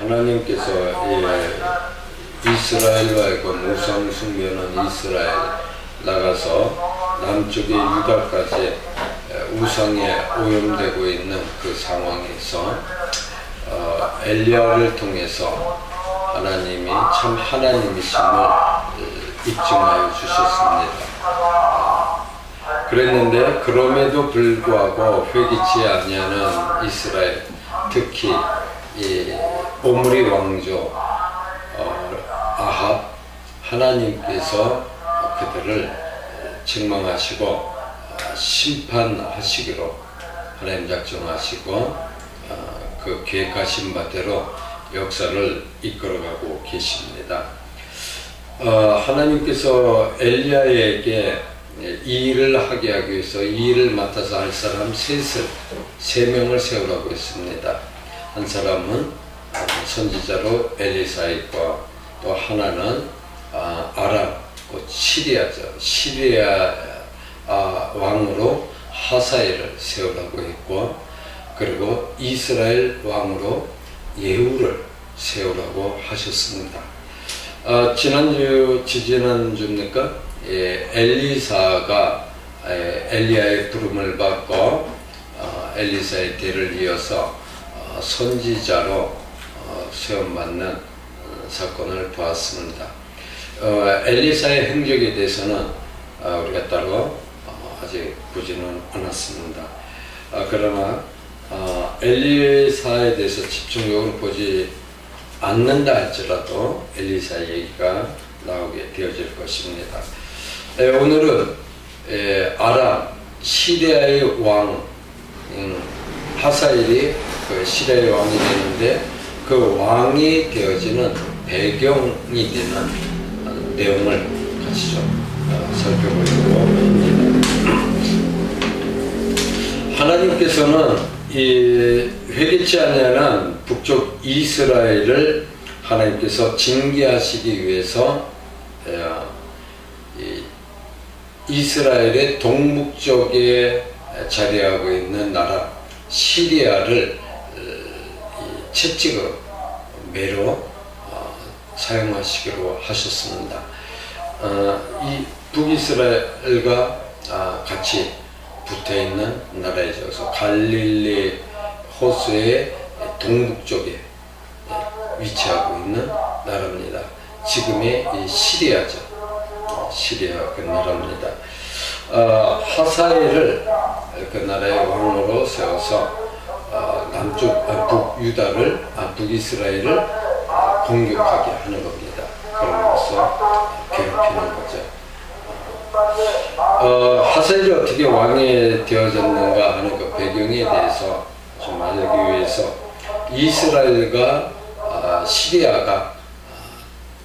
하나님께서 이스라엘과의 우상 숭배하는 이스라엘 나가서 남쪽의 유다까지 우상에 오염되고 있는 그 상황에서 엘리야를 통해서 하나님이 참 하나님이심을 입증하여 주셨습니다. 그랬는데 그럼에도 불구하고 회개치 아니하는 이스라엘, 특히 이 오므리 왕조 아합, 하나님께서 그들을 책망하시고 심판하시기로 하나님 작정하시고 그 계획하신 바대로 역사를 이끌어가고 계십니다. 하나님께서 엘리야에게 이 일을 하게 하기 위해서 이 일을 맡아서 할 사람 세 명을 세우라고 했습니다. 한 사람은 선지자로 엘리사 있고, 또 하나는 아람, 시리아죠. 시리아 왕으로 하사엘을 세우라고 했고, 그리고 이스라엘 왕으로 예후를 세우라고 하셨습니다. 지지난주입니까? 엘리사가 엘리야의 부름을 받고 엘리사의 대를 이어서 선지자로 세움받는 사건을 보았습니다. 엘리사의 행적에 대해서는 우리가 따로 아직 보지는 않았습니다. 그러나 엘리사에 대해서 집중적으로 보지 않는다 할지라도 엘리사 얘기가 나오게 되어질 것입니다. 오늘은 아람 시리아의 왕 하사엘이 그 시리아의 왕이 되는데 그 왕이 되어지는 배경이 되는 내용을 같이 좀 살펴보려고 합니다. 하나님께서는 이 회개치 아니하는 북쪽 이스라엘을 하나님께서 징계하시기 위해서 이스라엘의 동북쪽에 자리하고 있는 나라 시리아를 채찍으로 매로 사용하시기로 하셨습니다. 이 북이스라엘과 같이 붙어있는 나라이죠. 그래서 갈릴리 호수의 동북쪽에 위치하고 있는 나라입니다. 지금의 이 시리아죠. 시리아 그 나라입니다. 하사엘을 그 나라의 왕으로 세워서 북유다를 북이스라엘을 공격하게 하는 겁니다. 그러면서 괴롭히는 거죠. 하사엘이 어떻게 왕이 되어졌는가 하는 그 배경에 대해서 좀 알기 위해서 이스라엘과 시리아가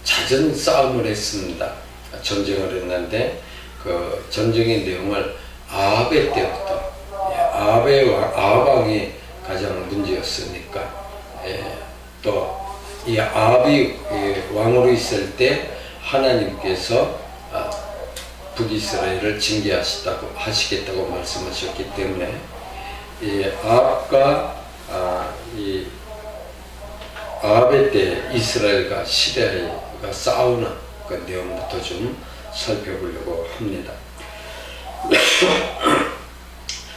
잦은 싸움을 했습니다. 전쟁을 했는데 그 전쟁의 내용을 아합의 때부터 아합 왕이 가장 문제였으니까 또 이 아합이 왕으로 있을 때 하나님께서 북이스라엘을 징계하시겠다고 말씀하셨기 때문에 이 아합과 이 아합의 때 이스라엘과 시리아가 싸우는 그 내용부터 좀 살펴보려고 합니다.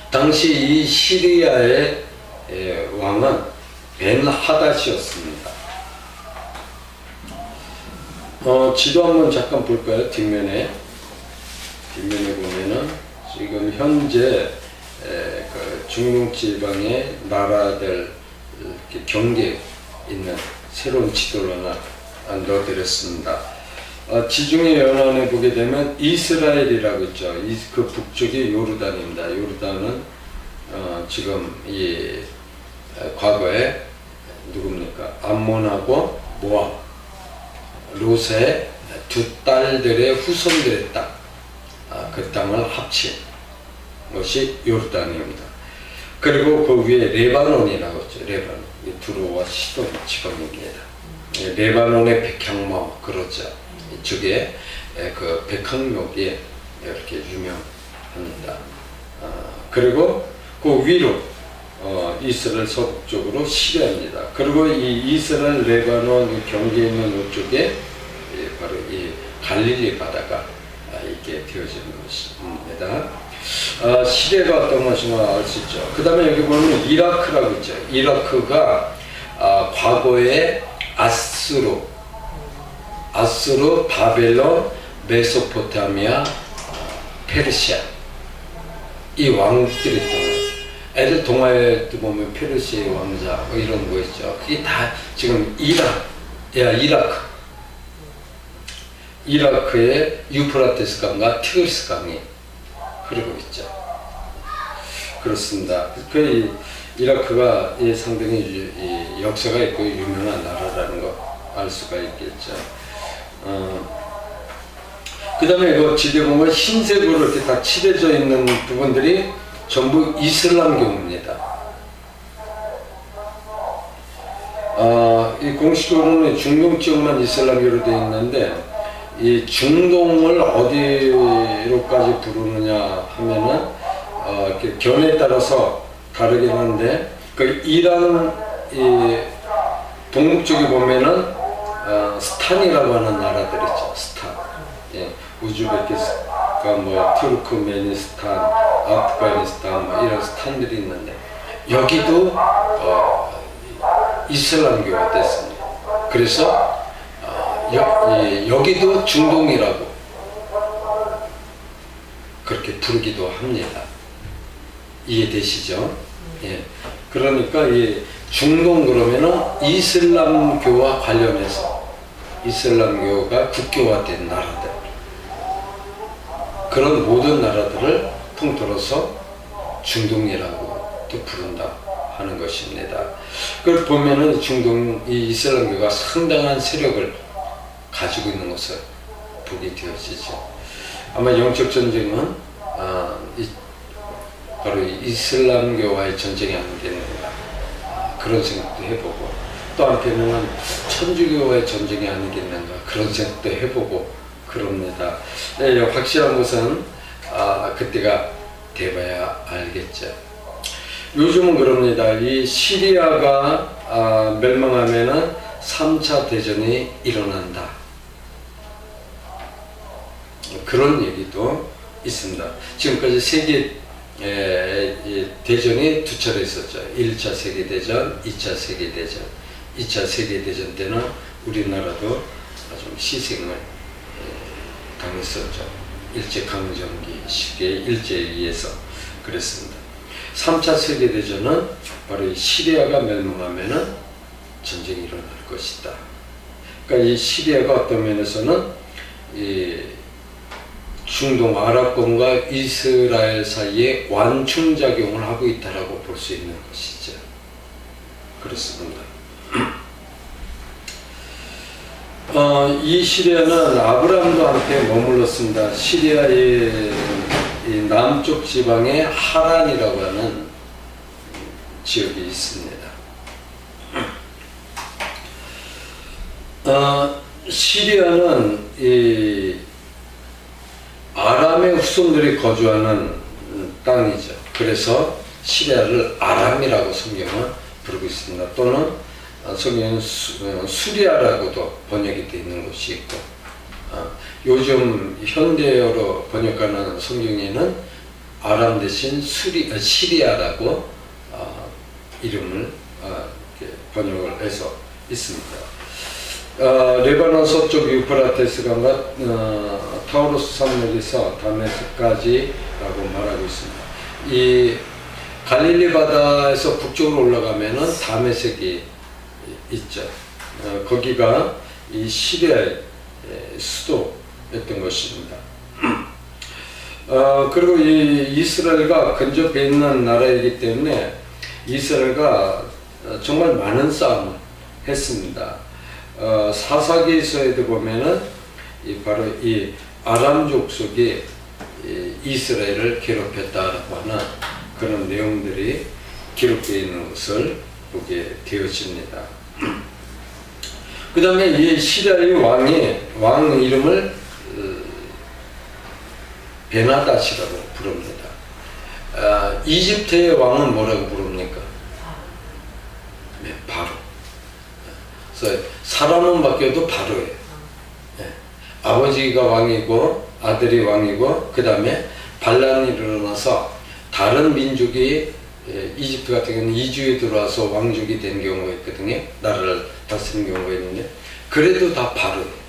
당시 이 시리아의 왕은 벤하닷이었습니다. 지도 한번 잠깐 볼까요? 뒷면에 보면은 지금 현재 그 중동 지방의 나라들 경계에 있는 새로운 지도를 하나 넣어드렸습니다. 지중해 연안에 보게 되면 이스라엘이라고 있죠. 그 북쪽이 요르단입니다. 요르단은 지금 이 과거에 누굽니까? 암몬하고 모압, 롯의 두 딸들의 후손들의 땅, 그 땅을 합친 것이 요르단입니다. 그리고 그 위에 레바논이라고 있죠. 레바논, 두로와 시돈 지방입니다. 레바논의 백향목 그러죠. 이쪽에 그 백향목이 이렇게 유명합니다. 그리고 그 위로 이스라엘 서북쪽으로 시리아입니다. 그리고 이 이스라엘 레바논 경계에 있는 이쪽에 바로 이 갈릴리 바다가 이렇게 되어지는 것입니다. 시리아가 어떤 것인가 알 수 있죠. 그 다음에 여기 보면 이라크라고 있죠. 이라크가 과거에 아수르, 바벨론, 메소포타미아, 페르시아 이 왕들이 있던 거예요. 애들 동화에도 보면 페르시아의 왕자 뭐 이런 거 있죠. 그게 다 지금 이라크의 유프라테스 강과 티그리스 강이 흐르고 있죠. 그렇습니다. 그 이라크가 상당히 역사가 있고 유명한 나라라는 거 알 수가 있겠죠. 그 다음에 이거 지대 보면 흰색으로 이렇게 다 칠해져 있는 부분들이 전부 이슬람교입니다. 이 공식적으로는 중동 지역만 이슬람교로 되어 있는데 이 중동을 어디로까지 부르느냐 하면은 이렇게 견해에 따라서 다르긴 한데 그 이란 동북 쪽에 보면은 스탄이라고 하는 나라들 있죠. 스탄, 우즈베키스탄, 뭐 투르크메니스탄, 아프가니스탄 뭐 이런 스탄들이 있는데 여기도 이슬람교가 됐습니다. 그래서 여기도 중동이라고 그렇게 부르기도 합니다. 이해되시죠? 예. 그러니까 이 중동 그러면은 이슬람교와 관련해서 이슬람교가 국교화된 나라들, 그런 모든 나라들을 통틀어서 중동이라고 또 부른다 하는 것입니다. 그걸 보면은 중동 이 이슬람교가 상당한 세력을 가지고 있는 것을 보게 되어지죠. 아마 영적 전쟁은 바로 이슬람교와의 전쟁이 아니겠는가 그런 생각도 해보고, 또 한편에는 천주교와의 전쟁이 아니겠는가 그런 생각도 해보고 그럽니다. 네, 확실한 것은 그때가 돼봐야 알겠죠. 요즘은 그럽니다. 이 시리아가 멸망하면은 3차 대전이 일어난다, 그런 얘기도 있습니다. 지금까지 세계 대전이 두 차례 있었죠. 1차 세계대전, 2차 세계대전. 2차 세계대전 때는 우리나라도 좀 희생을 당했었죠. 일제강점기 시기에 일제에 의해서 그랬습니다. 3차 세계대전은 바로 이 시리아가 멸망하면은 전쟁이 일어날 것이다. 그러니까 이 시리아가 어떤 면에서는 이 중동 아랍권과 이스라엘 사이에 완충작용을 하고 있다라고 볼 수 있는 것이죠. 그렇습니다. 이 시리아는 아브라함도 함께 머물렀습니다. 시리아의 이 남쪽 지방에 하란이라고 하는 지역이 있습니다. 시리아는 이 아람의 후손들이 거주하는 땅이죠. 그래서 시리아를 아람이라고 성경은 부르고 있습니다. 또는 성경은 수리아라고도 번역이 되어 있는 곳이 있고, 요즘 현대어로 번역하는 성경에는 아람 대신 시리아라고 이름을 번역을 해서 있습니다. 레바논 서쪽 유프라테스 강과 타우로스 산맥에서 다메섹까지라고 말하고 있습니다. 이 갈릴리 바다에서 북쪽으로 올라가면은 다메섹이 있죠. 거기가 이 시리아의 수도였던 것입니다. 그리고 이 이스라엘과 근접해 있는 나라이기 때문에 이스라엘과 정말 많은 싸움을 했습니다. 사사기에서에도 보면은 바로 이 아람 족속이 이스라엘을 괴롭혔다라고 하는 그런 내용들이 기록되어 있는 것을 보게 되어집니다. 그 다음에 이 시리아의 왕 이름을 베나다시라고 부릅니다. 이집트의 왕은 뭐라고 부릅니까? 그래서 사람은 바뀌어도 바로예요. 예. 아버지가 왕이고 아들이 왕이고 그 다음에 반란이 일어나서 다른 민족이 이집트 같은 경우는 이주에 들어와서 왕족이 된 경우가 있거든요. 나라를 다스리는 경우가 있는데 그래도 다 바로예요.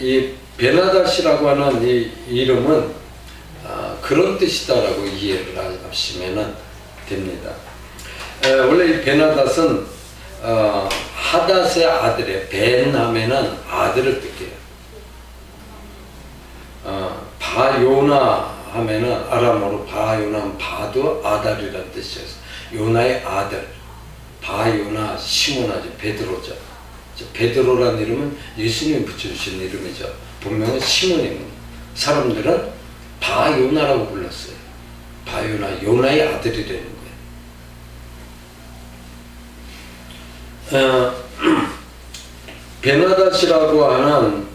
이 베나닷이라고 하는 이 이름은 그런 뜻이다라고 이해를 하시면 됩니다. 원래 이 베나닷은 하닷의 아들이에요. 벤 하면은 아들을 뜻해요. 바요나 하면은 아람어로 바요나 바도 아달이라는 뜻이에요. 요나의 아들. 바요나 시몬하죠. 베드로죠. 베드로라는 이름은 예수님이 붙여주신 이름이죠. 본명은 시몬입니다. 사람들은 바요나라고 불렀어요. 바요나, 요나의 아들이라는 거예요. 베나닷이라고 하는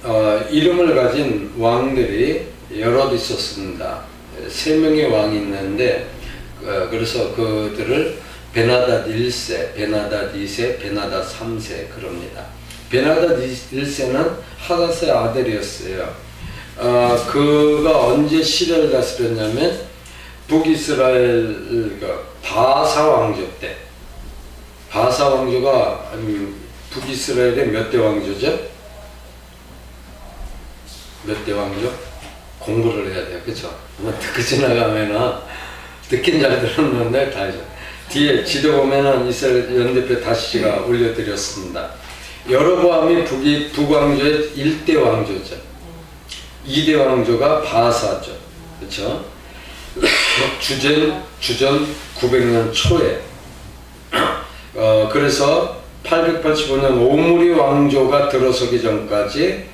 이름을 가진 왕들이 여럿 있었습니다. 3명의 왕이 있는데 그래서 그들을 베나닷 1세, 베나닷 2세, 베나닷 3세 그럽니다. 베나닷 1세는 하닷의 아들이었어요. 그가 언제 시대를 다스렸냐면 북이스라엘 바사 왕조 때. 바사 왕조가 북이스라엘의 몇 대 왕조죠? 몇 대 왕조? 공부를 해야 돼요. 그쵸? 듣고 지나가면은 듣긴 잘 들었는데 다 이제 뒤에 지도 보면은 이스라엘 연대표 다시가 올려드렸습니다. 여로보암이 북왕조의 1대 왕조죠. 2대 왕조가 바사죠. 그쵸? 주전 900년 초에 그래서 885년 오므리 왕조가 들어서기 전까지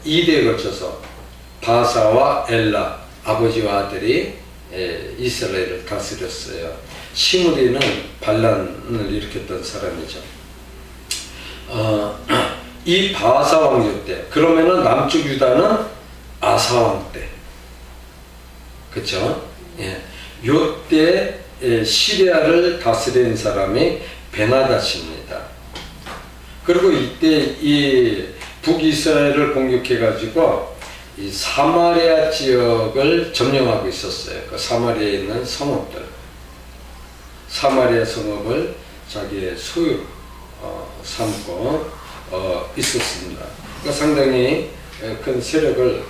2대에 걸쳐서 바사와 엘라 아버지와 아들이 이스라엘을 다스렸어요. 시므리는 반란을 일으켰던 사람이죠. 이 바사 왕조 때 그러면은 남쪽 유다는 아사 왕 때 그쵸? 예. 요때 시리아를 다스린 사람이 베나닷입니다. 그리고 이때 이 북이스라엘을 공격해가지고 이 사마리아 지역을 점령하고 있었어요. 그 사마리아에 있는 성읍들. 사마리아 성읍을 자기의 소유 삼고 있었습니다. 그러니까 상당히 큰 세력을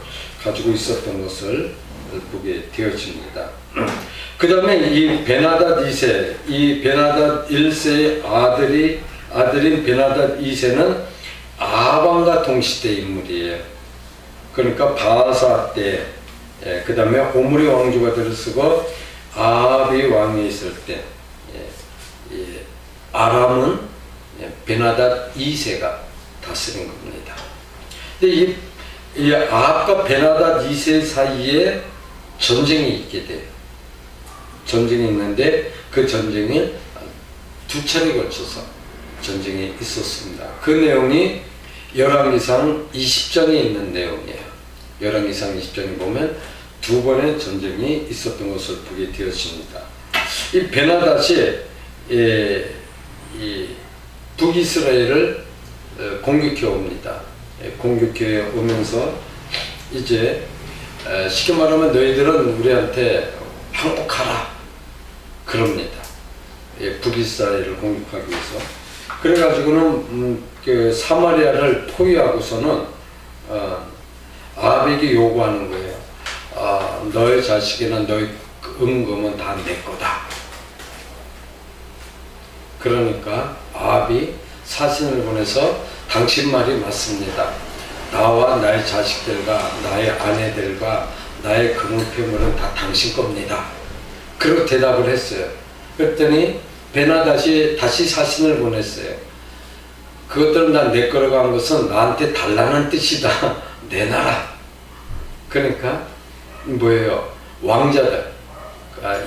가지고 있었던 것을 보게 되어집니다. 그 다음에 이 베나닷 2세, 이 베나닷 1세의 아들인 베나닷 2세는 아방과 동시대 인물이에요. 그러니까 바사 때, 그 다음에 오므리 왕조가 들어서고 아합이 왕이 있을 때, 아람은 베나닷 2세가 다스린 겁니다. 근데 이 아합과 베나닷 2세 사이에 전쟁이 있게 돼요. 전쟁이 있는데 그 전쟁이 2차례에 걸쳐서 전쟁이 있었습니다. 그 내용이 열왕기상 20장에 있는 내용이에요. 열왕기상 20장에 보면 2번의 전쟁이 있었던 것을 보게 되었습니다. 이 베나닷이 이 북이스라엘을 공격해 옵니다. 공격해 오면서 이제 쉽게 말하면 너희들은 우리한테 항복하라 그럽니다. 북이스라엘을 공격하기 위해서. 그래가지고는 그 사마리아를 포위하고서는 아합에게 요구하는 거예요. 너의 자식이나 너의 은금은 다 내 거다. 그러니까 아합이 사신을 보내서 당신 말이 맞습니다. 나와 나의 자식들과 나의 아내들과 나의 금은폐물은 다 당신 겁니다. 그리고 대답을 했어요. 그랬더니 베나닷이 다시 사신을 보냈어요. 그것들은 다 내 거라고 한 것은 나한테 달라는 뜻이다. 내놔라. 그러니까 뭐예요? 왕자들,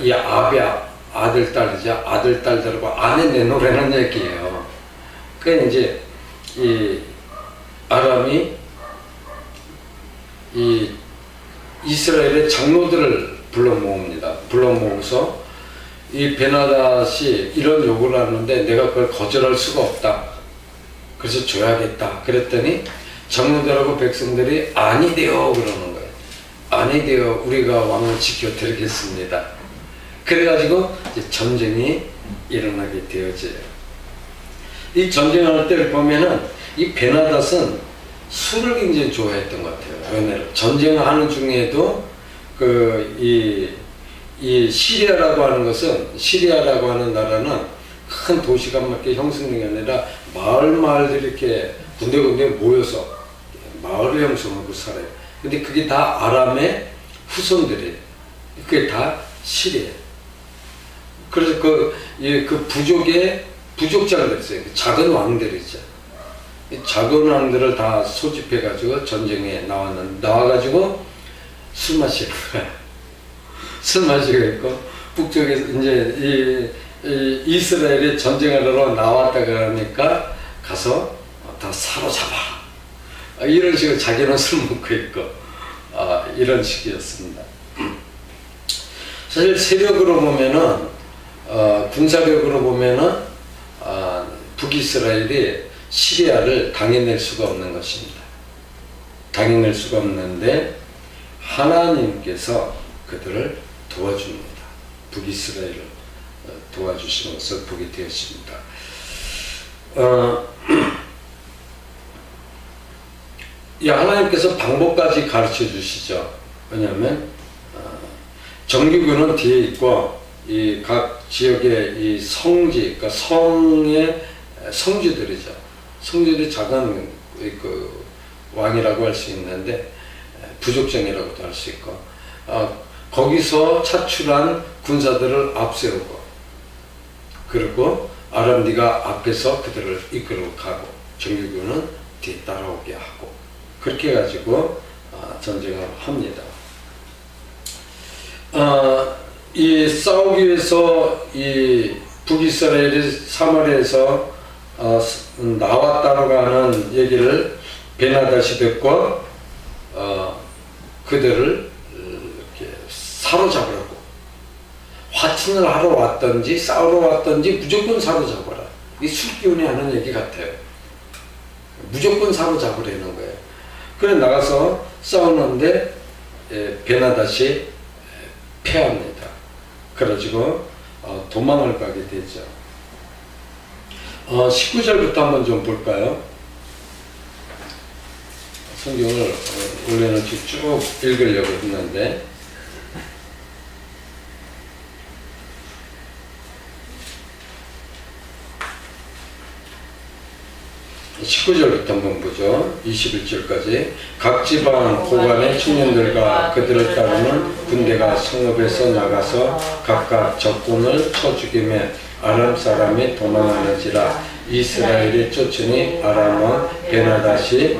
이 아합의 아들, 딸이죠. 아들, 딸들하고 아내 내놓으라는 얘기예요. 그러니까 이제 이 아람이 이 이스라엘의 장로들을 불러 모읍니다. 불러 모으고서 이 베나닷이 이런 요구를 하는데 내가 그걸 거절할 수가 없다. 그래서 줘야겠다. 그랬더니 장로들하고 백성들이 아니되어 그러는 거예요. 아니되어 우리가 왕을 지켜드리겠습니다. 그래가지고 이제 전쟁이 일어나게 되어져요. 이 전쟁할 때를 보면은 이 베나닷은 술을 굉장히 좋아했던 것 같아요. 연애를. 전쟁하는 중에도 이 시리아라고 하는 것은, 시리아라고 하는 나라는 큰 도시가 이렇게 형성된 게 아니라 마을들이 이렇게 군데군데 모여서 마을을 형성하고 살아요. 근데 그게 다 아람의 후손들이에요. 그게 다 시리아. 그래서 그 부족의 부족장들 있어요. 작은 왕들이죠. 작은 왕들을 다 소집해가지고 전쟁에 나와가지고 술 마시는 거야. 술 마시고 있고, 북쪽에서 이제 이스라엘이 전쟁하러 나왔다 그러니까 가서 다 사로잡아. 이런 식으로 자기는 술 먹고 있고, 이런 식이었습니다. 사실 세력으로 보면은, 군사력으로 보면은, 북이스라엘이 시리아를 당해낼 수가 없는 것입니다. 당해낼 수가 없는데, 하나님께서 그들을 도와줍니다. 북이스라엘을 도와주시는 것을 보게 되었습니다. 이 하나님께서 방법까지 가르쳐 주시죠. 왜냐하면 정규군은 뒤에 있고 이 각 지역의 이 성지, 그러니까 성의 성주들이죠. 성주들이 작은 그 왕이라고 할 수 있는데 부족장이라고도 할 수 있고, 거기서 차출한 군사들을 앞세우고, 그리고 아람디가 앞에서 그들을 이끌고 가고 정규군은 뒤에 따라오게 하고, 그렇게 해가지고 전쟁을 합니다. 이 싸우기 위해서 이 북이스라엘이 사마리아에서 나왔다고 하는 얘기를 베나닷이 듣고 그들을 이렇게 사로잡으라고, 화친을 하러 왔든지 싸우러 왔든지 무조건 사로잡아라. 이 술기운이 하는 얘기 같아요. 무조건 사로잡으라는 거예요. 그래 나가서 싸우는데 베나닷이 패합니다. 그래가지고 도망을 가게 되죠. 19절부터 한번 좀 볼까요? 성경을 원래는 쭉 읽으려고 했는데 19절부터 한번 보죠. 21절까지. 각 지방 고관의 청년들과 그들을 따르는 군대가 성읍에서 나가서 각각 적군을 쳐 죽이며 아람 사람이 도망하는지라. 이스라엘이 쫓으니 아람 왕 베나닷이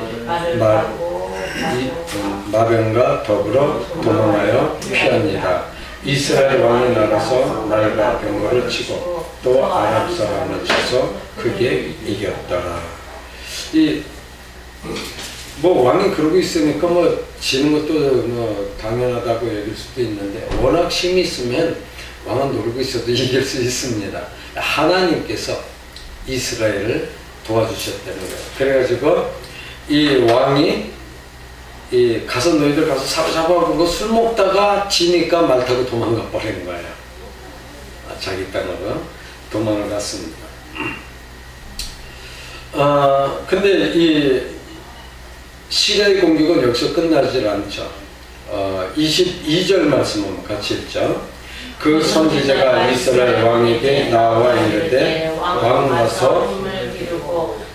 마병과 더불어 도망하여 피합니다. 이스라엘 왕이 나가서 말과 병거를 치고 또 아람 사람을 쳐서 크게 이겼더라. 왕이 그러고 있으니까 지는 것도 당연하다고 여길 수도 있는데, 워낙 힘이 있으면 왕은 놀고 있어도 이길 수 있습니다. 하나님께서 이스라엘을 도와주셨다는 거예요. 그래가지고 이 왕이 가서 너희들 가서 사로잡아보고 술 먹다가 지니까 말 타고 도망가 버리는 거예요. 자기 땅으로 도망을 갔습니다. 근데 이 시리아의 공격은 여기서 끝나질 않죠. 22절 말씀 한번 같이 읽죠. 그 선지자가 이스라엘 왕에게 나와 이르되 왕 와서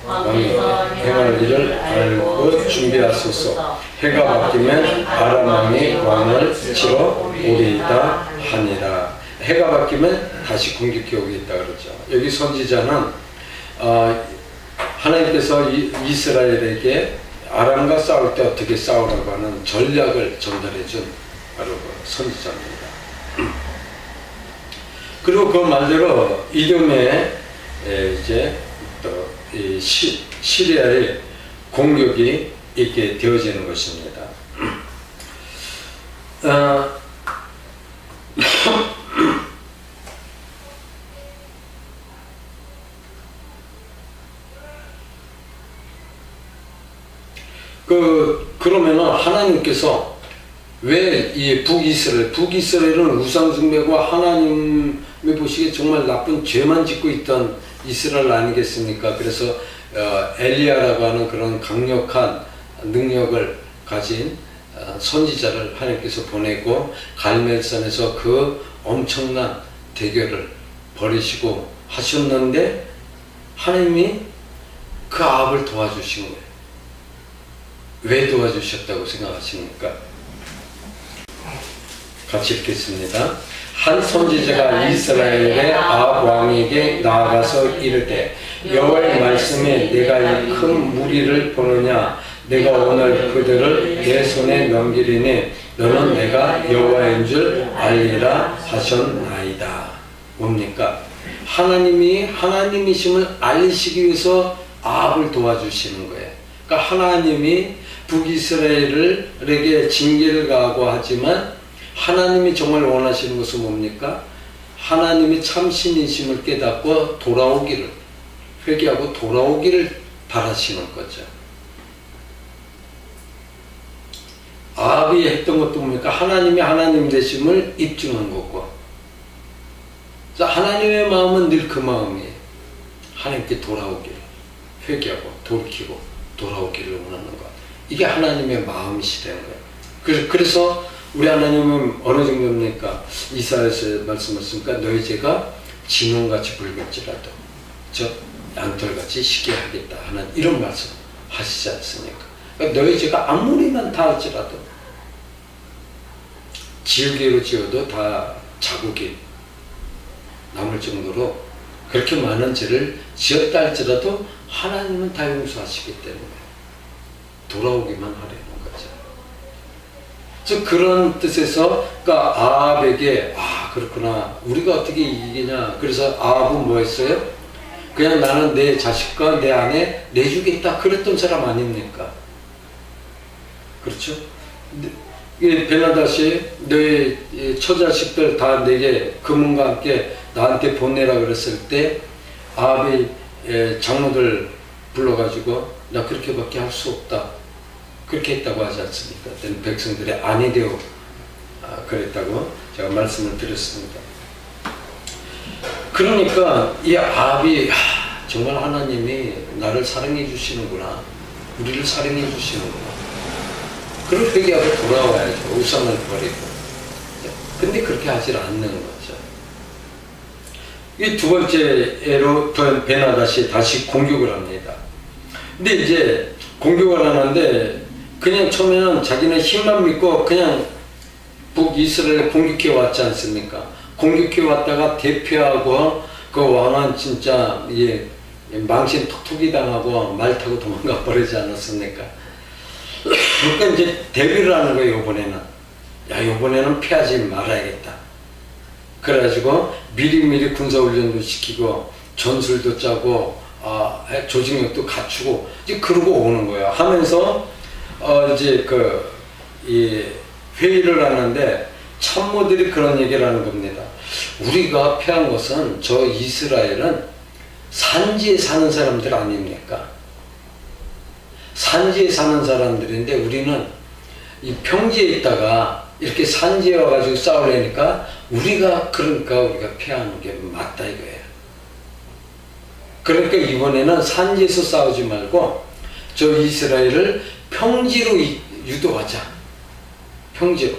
왕이 행할 일을 알고 준비하소서. 해가 바뀌면 아람 왕이 왕을 치러 오리이다 하니라. 해가 바뀌면 다시 공격해 오겠다 그러죠. 여기 선지자는 하나님께서 이스라엘에게 아람과 싸울 때 어떻게 싸우라고 하는 전략을 전달해 준 바로 그 선지자입니다. 그리고 그 말대로 이듬해 이제 또 이 시리아의 공격이 있게 되어지는 것입니다. 그러면은 하나님께서 왜 이 북이스라엘은 우상숭배와 하나님이 보시기에 정말 나쁜 죄만 짓고 있던 이스라엘 아니겠습니까? 그래서 엘리야라고 하는 그런 강력한 능력을 가진 선지자를 하나님께서 보내고 갈멜산에서 그 엄청난 대결을 벌이시고 하셨는데 하나님이 그 아합을 도와주신 거예요. 왜 도와주셨다고 생각하십니까? 같이 읽겠습니다. 한 선지자가 이스라엘의 아합 왕에게 나아가서 이르되 여호와의 말씀에 내가 이 큰 무리를 보느냐 내가 오늘 그들을 내 손에 넘기리니 너는 내가 여호와인 줄 알리라 하셨나이다. 뭡니까? 하나님이 하나님이심을 알리시기 위해서 아합을 도와주시는 거예요. 그러니까 하나님이 북이스라엘에게 징계를 가하고 하지만 하나님이 정말 원하시는 것은 뭡니까? 하나님이 참신이심을 깨닫고 돌아오기를, 회개하고 돌아오기를 바라시는 거죠. 아합이 했던 것도 뭡니까? 하나님이 하나님 되심을 입증한 거고, 하나님의 마음은 늘 그 마음이에요. 하나님께 돌아오기를, 회개하고 돌이키고 돌아오기를 원하는 것. 이게 하나님의 마음이시라는 거예요. 그래서 우리 하나님은 어느 정도입니까? 이사야에서 말씀하셨으니까 너희 죄가 진홍같이 붉을지라도 저 양털같이 시게 하겠다 하는 이런 말씀 하시지 않습니까? 그러니까 너희 죄가 아무리 많다 할지라도 지우개로 지어도 다 자국이 남을 정도로 그렇게 많은 죄를 지었다 할지라도 하나님은 다 용서하시기 때문에 돌아오기만 하려는 거죠. 즉 그런 뜻에서 그러니까 아합에게 그렇구나 우리가 어떻게 이기냐. 그래서 아합은 뭐 했어요? 그냥 나는 내 자식과 내 아내 내주겠다 그랬던 사람 아닙니까? 그렇죠? 베나다시 너희 처자식들 다 내게 금은과 함께 나한테 보내라 그랬을 때 아합이 장로들 불러가지고 나 그렇게밖에 할 수 없다 그렇게 했다고 하지 않습니까? 백성들의 아니 되어 그랬다고 제가 말씀을 드렸습니다. 그러니까 이 아합이 정말 하나님이 나를 사랑해 주시는구나, 우리를 사랑해 주시는구나. 그걸 회개하고 돌아와야죠. 우상을 버리고. 근데 그렇게 하질 않는 거죠. 이 두 번째로 베나다시 다시 공격을 합니다. 근데 이제 공격을 하는데 그냥 처음에는 자기는 힘만 믿고 그냥 북이스라엘 공격해 왔지 않습니까? 공격해 왔다가 대피하고 그 왕은 진짜 망신 톡톡이 당하고 말 타고 도망가 버리지 않았습니까? 그러니까 이제 대비를 하는 거예요. 이번에는 피하지 말아야겠다. 그래가지고 미리미리 군사훈련도 시키고 전술도 짜고 조직력도 갖추고 이제 그러고 오는 거예요. 하면서 이제 이 회의를 하는데 참모들이 그런 얘기를 하는 겁니다. 우리가 피한 것은 저 이스라엘은 산지에 사는 사람들 아닙니까? 산지에 사는 사람들인데 우리는 이 평지에 있다가 이렇게 산지에 와가지고 싸우려니까 우리가 피하는 게 맞다 이거예요. 그러니까 이번에는 산지에서 싸우지 말고 저 이스라엘을 평지로 유도하자. 평지로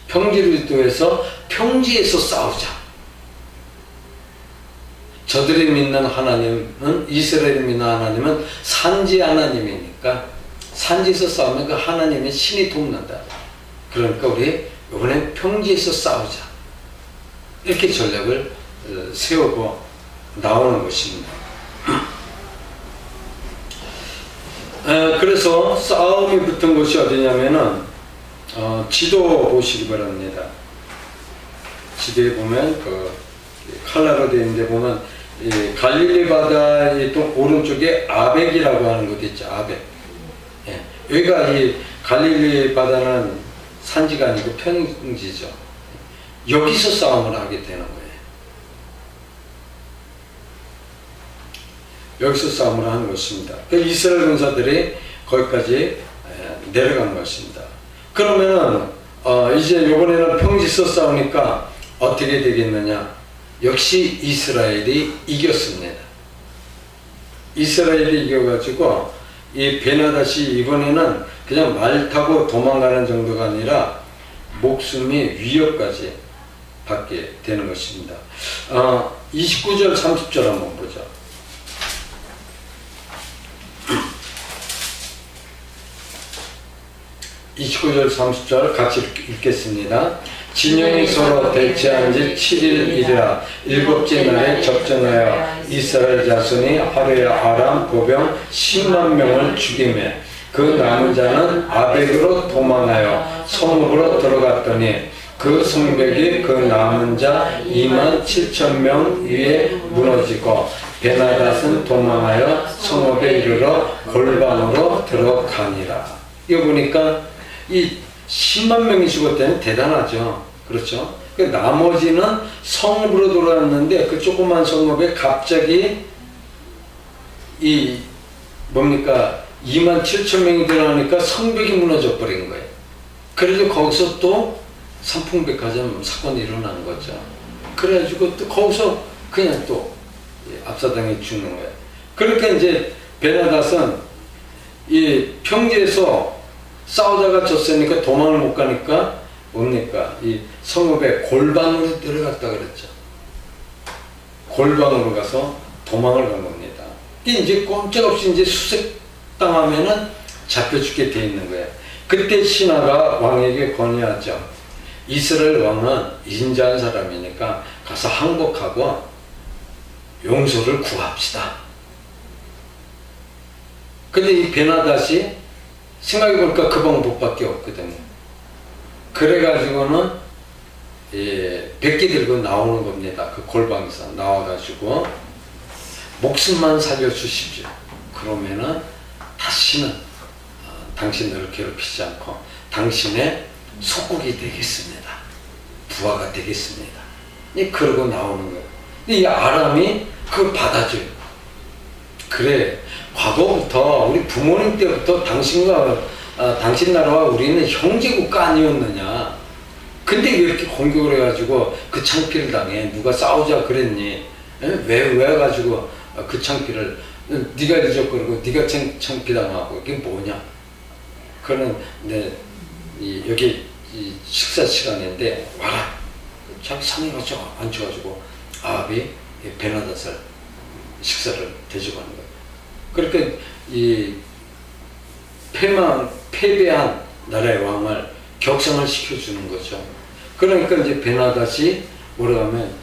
유도해서 평지에서 싸우자. 저들이 믿는 하나님은, 이스라엘이 믿는 하나님은 산지 하나님이니까 산지에서 싸우면 그 하나님의 신이 돕는다. 그러니까 우리 이번엔 평지에서 싸우자. 이렇게 전략을 세우고 나오는 것입니다. 그래서 싸움이 붙은 곳이 어디냐면은 지도 보시기 바랍니다. 지도에 보면 칼라로 되어 있는데 보면 갈릴리 바다의 또 오른쪽에 아벡이라고 하는 곳이 있죠. 아벡. 여기가 이 갈릴리 바다는 산지가 아니고 평지죠. 여기서 싸움을 하게 되는 거예요. 여기서 싸움을 하는 것입니다. 이스라엘 군사들이 거기까지 내려간 것입니다. 그러면은 이제 이번에는 평지서 싸우니까 어떻게 되겠느냐? 역시 이스라엘이 이겼습니다. 이스라엘이 이겨가지고 이 베나닷이 이번에는 그냥 말 타고 도망가는 정도가 아니라 목숨이 위협까지 받게 되는 것입니다. 29절 30절 한번 보자. 29절 30절 같이 읽겠습니다. 진영이 서로 대치한 지 7일이라 일곱째 날에 접전하여 이스라엘 자손이 하루에 아람 보병 10만 명을 죽이며 그 남은 자는 아벡으로 도망하여 성읍으로 들어갔더니 그 성벽이 그 남은 자 2만 7천 명 위에 무너지고 베나닷은 도망하여 성읍에 이르러 골방으로 들어가니라. 이거 보니까 이 10만 명이 죽었다니 대단하죠. 그렇죠? 그 나머지는 성읍으로 돌아왔는데 그 조그만 성읍에 갑자기 이 뭡니까 2만 7천 명이 들어가니까 성벽이 무너져 버린 거예요. 그래서 거기서 또 산풍백화점 사건이 일어난 거죠. 그래가지고 또 거기서 그냥 또 압사당해 죽는 거예요. 그러니까 이제 베나닷은 이 평지에서 싸우다가 졌으니까 도망을 못 가니까 뭡니까 이 성읍에 골방으로 들어갔다 그랬죠. 골방으로 가서 도망을 간 겁니다. 이제 꼼짝없이 이제 수색당하면은 잡혀 죽게 돼 있는 거예요. 그때 신하가 왕에게 건의하죠. 이스라엘 왕은 인자한 사람이니까 가서 항복하고 용서를 구합시다. 근데 이 베나닷이 생각해보니까 그 방법밖에 없거든요. 그래가지고는 백기 들고 나오는 겁니다. 그 골방에서 나와가지고 목숨만 살려주십시오. 그러면은 다시는 당신들을 괴롭히지 않고 당신의 속국이 되겠습니다. 부하가 되겠습니다. 그러고 나오는 거예요. 이 아람이 그걸 받아줘요. 그래, 과거부터 우리 부모님 때부터 당신 나라와 우리는 형제국가 아니었느냐. 근데 왜 이렇게 공격을 해가지고 그 창피를 당해? 누가 싸우자 그랬니? 왜 가지고 그 창피를 네가 잊어버리고 네가 창피당하고 이게 뭐냐? 그는 여기 식사 시간인데 와라. 자기 상에 가서 앉혀가지고 아합이 베나닷을 식사를 대접하는 거예요. 그러니까 이 패배한 나라의 왕을 격상을 시켜주는 거죠. 그러니까 이제 베나닷이 뭐라 하면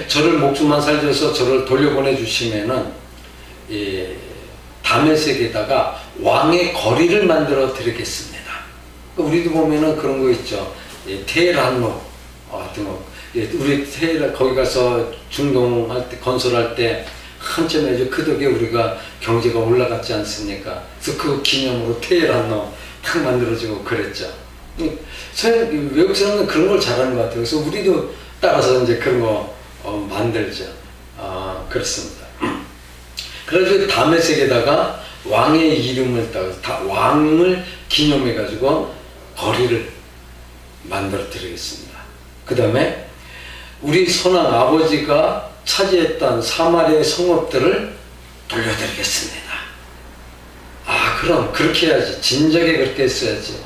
저를 목숨만 살려서 저를 돌려보내 주시면은 다메섹에다가 왕의 거리를 만들어 드리겠습니다. 우리도 보면은 그런 거 있죠. 테헤란로 같은 거. 우리 테헤란 거기 가서 중동할 때 건설할 때 한참 해줘 그 덕에 우리가 경제가 올라갔지 않습니까? 그래서 그 기념으로 테헤란로 탁 만들어지고 그랬죠. 외국 사람은 그런 걸 잘하는 것 같아요. 그래서 우리도 따라서 이제 그런 거 만들죠. 그렇습니다. 그래서 다메섹에다가 왕의 이름을 따서 왕을 기념해 가지고 거리를 만들어 드리겠습니다. 그 다음에 우리 선왕 아버지가 차지했던 사마리아의 성읍들을 돌려드리겠습니다. 그럼 그렇게 해야지. 진작에 그렇게 했어야지.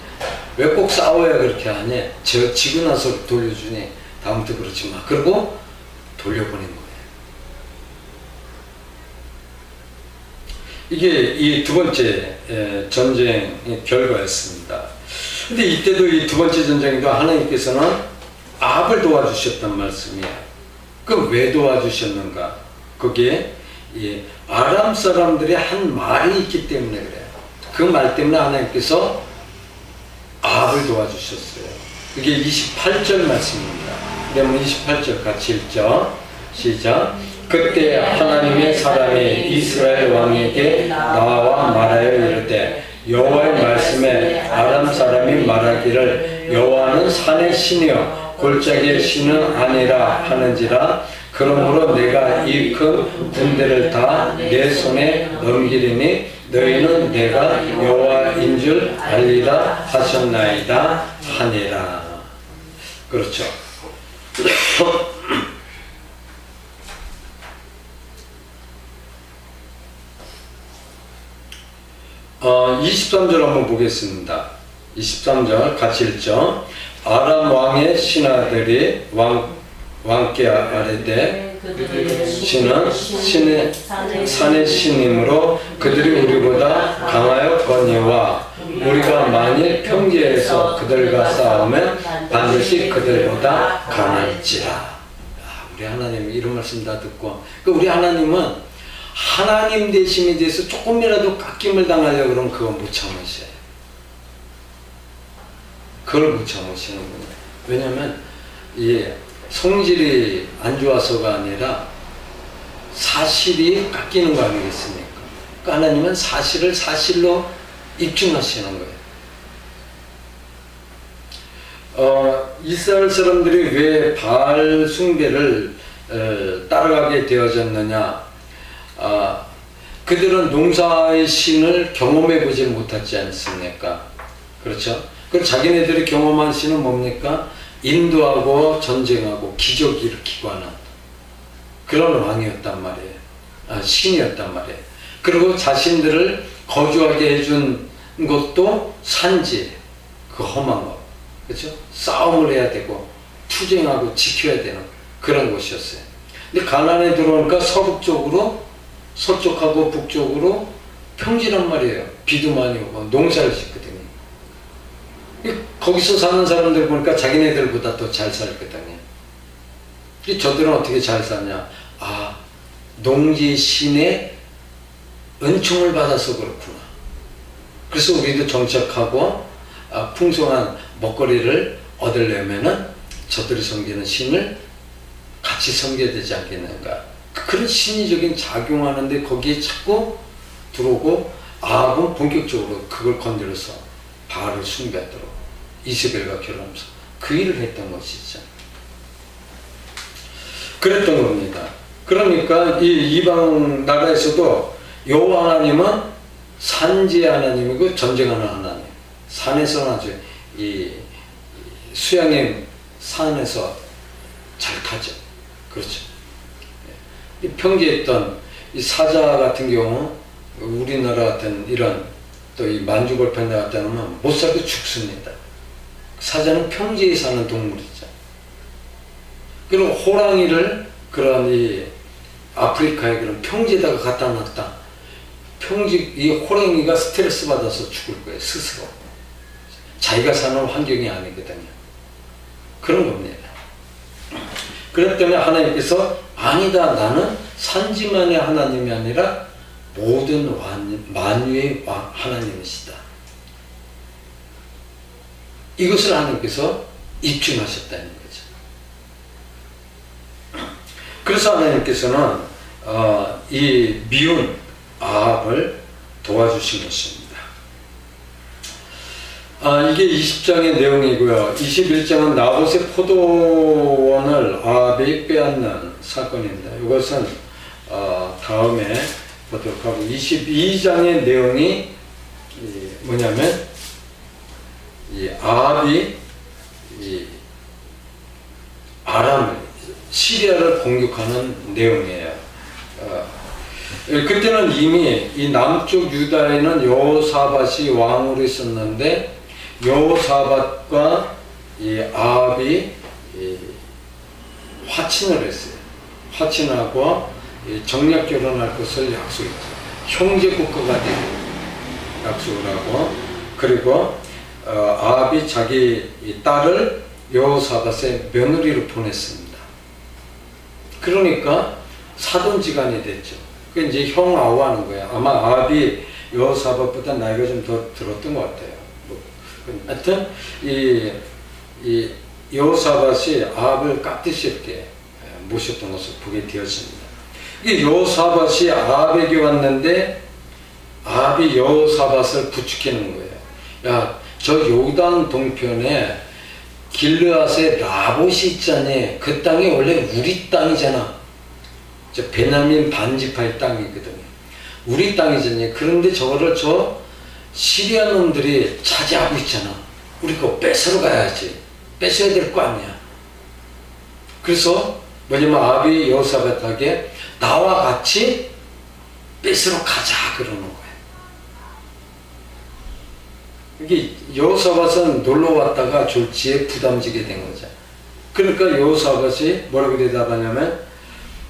왜 꼭 싸워야 그렇게 하니? 지고 나서 돌려주니? 다음부터 그렇지 마. 그리고 돌려보낸 거예요. 이게 이 두 번째 전쟁의 결과였습니다. 근데 이때도 이 두 번째 전쟁도 하나님께서는 아합을 도와주셨단 말씀이에요. 그럼 왜 도와주셨는가? 거기에 아람 사람들의 한 말이 있기 때문에 그래요. 그 말 때문에 하나님께서 아합을 도와주셨어요. 그게 28절 말씀입니다. 그러면 28절 같이 읽죠. 시작. 그때 하나님의 사람이 이스라엘 왕에게 나와 말하여 이르되 여호와의 말씀에 아람 사람이 말하기를 여호와는 산의 신이요 골짜기의 신은 아니라 하는지라. 그러므로 내가 이 큰 군대를 다 내 손에 넘기리니 너희는 내가 여호와인 줄 알리라 하셨나이다 하니라. 그렇죠. 23절 한번 보겠습니다. 23절 같이 읽죠. 아람 왕의 신하들이 왕께 아뢰되 신은 산의 신이므로 그들이 우리보다 강하였거니와 우리가 만일 평지에서 그들과 싸우면 반드시 그들보다 강할지라. 우리 하나님 이런 말씀 다 듣고, 우리 하나님은 하나님 되심에 대해서 조금이라도 깎임을 당하려고 그러면 그거 못 참으셔요. 그걸 못 참으시는 분이에요. 왜냐하면 이 성질이 안 좋아서가 아니라 사실이 깎이는 거 아니겠습니까? 그러니까 하나님은 사실을 사실로 입증하시는 거예요. 이스라엘 사람들이 왜 바알 숭배를 따라가게 되어졌느냐? 그들은 농사의 신을 경험해 보지 못했지 않습니까? 그렇죠? 그리고 자기네들이 경험한 신은 뭡니까? 인도하고 전쟁하고 기적 일으키고 하는 그런 왕이었단 말이에요. 신이었단 말이에요. 그리고 자신들을 거주하게 해준 것도 산지, 그 험한 것. 그렇죠? 싸움을 해야 되고 투쟁하고 지켜야 되는 그런 곳이었어요. 근데 가나안에 들어오니까 서쪽하고 북쪽으로 평지란 말이에요. 비도 많이 오고 농사를 짓거든요. 거기서 사는 사람들 보니까 자기네들보다 더 잘 살거든요. 저들은 어떻게 잘 사냐? 농지 신의 은총을 받아서 그렇구나. 그래서 우리도 정착하고 풍성한 먹거리를 얻으려면은 저들이 섬기는 신을 같이 섬겨야 되지 않겠는가. 그런 심리적인 작용하는데 거기에 자꾸 들어오고 아합은 본격적으로 그걸 건드려서 바알을 숭배하도록 이세벨과 결혼하면서 그 일을 했던 것이죠. 그랬던 겁니다. 그러니까 이 이방 나라에서도 여호와 하나님은 산지 하나님이고 전쟁하는 하나님. 산에서 아주 이 수양의 산에서 잘 타죠. 그렇죠. 이 평지에 있던 이 사자 같은 경우 우리나라 같은 이런 또 이 만주골판대 같다 놓으면 못 살고 죽습니다. 사자는 평지에 사는 동물이죠. 그리고 호랑이를 그런 이 아프리카의 그런 평지에다가 갖다 놨다. 이 호랑이가 스트레스 받아서 죽을 거예요. 스스로. 자기가 사는 환경이 아니거든요. 그런 겁니다. 그렇기 때문에 하나님께서 아니다, 나는 산지만의 하나님이 아니라 모든 만유의 하나님이시다. 이것을 하나님께서 입증하셨다는 거죠. 그래서 하나님께서는 이 미운 아합을 도와주신 것입니다. 이게 20장의 내용이고요. 21장은 나봇의 포도원을 아합이 빼앗는 사건입니다. 이것은 다음에 보도록 하고, 22장의 내용이 뭐냐면 이 아합이 아람 시리아를 공격하는 내용이에요. 그때는 이미 이 남쪽 유다에는 여호사밧이 왕으로 있었는데 여호사밧과 이 아합이 화친을 했어요. 화친하고 정략 결혼할 것을 약속했죠. 형제 국가가 되고 약속을 하고, 그리고 아합이 자기 딸을 여호사밧의 며느리로 보냈습니다. 그러니까 사돈지간이 됐죠. 그 이제 형 아우하는 거예요. 아마 아합이 여호사밧보다 나이가 좀 더 들었던 것 같아요. 하여튼 이 여호사밧이 아합을 깍듯이 이렇게 모셨던 것을 보게 되었습니다. 이 여호사밧이 아합에게 왔는데 아합이 여호사밧을 부추기는 거예요. 야, 저 요단 동편에 길르앗의 라봇이 있잖니. 그 땅이 원래 우리 땅이잖아. 저 베냐민 반지파의 땅이거든요. 우리 땅이잖아요. 그런데 저거를 저 시리아 놈들이 차지하고 있잖아. 우리 그거 뺏으러 가야지. 뺏어야 될 거 아니야. 그래서 뭐냐면 아합이 여호사밧에게 나와 같이 뺏으러 가자 그러는 거예요. 이게 여호사밧은 놀러 왔다가 졸지에 부담지게 된 거죠. 그러니까 여호사밧이 뭐라고 대답하냐면,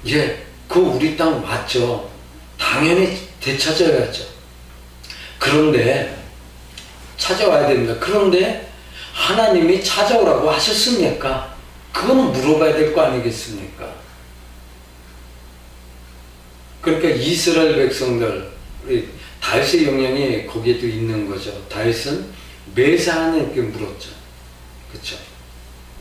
예, 그 우리 땅 맞죠. 당연히 되찾아야죠. 그런데 찾아와야 됩니다. 그런데 하나님이 찾아오라고 하셨습니까? 그거는 물어봐야 될 거 아니겠습니까? 그러니까 이스라엘 백성들, 다윗의 영향이 거기에도 있는 거죠. 다윗은 매사 하나님께 물었죠. 그렇죠?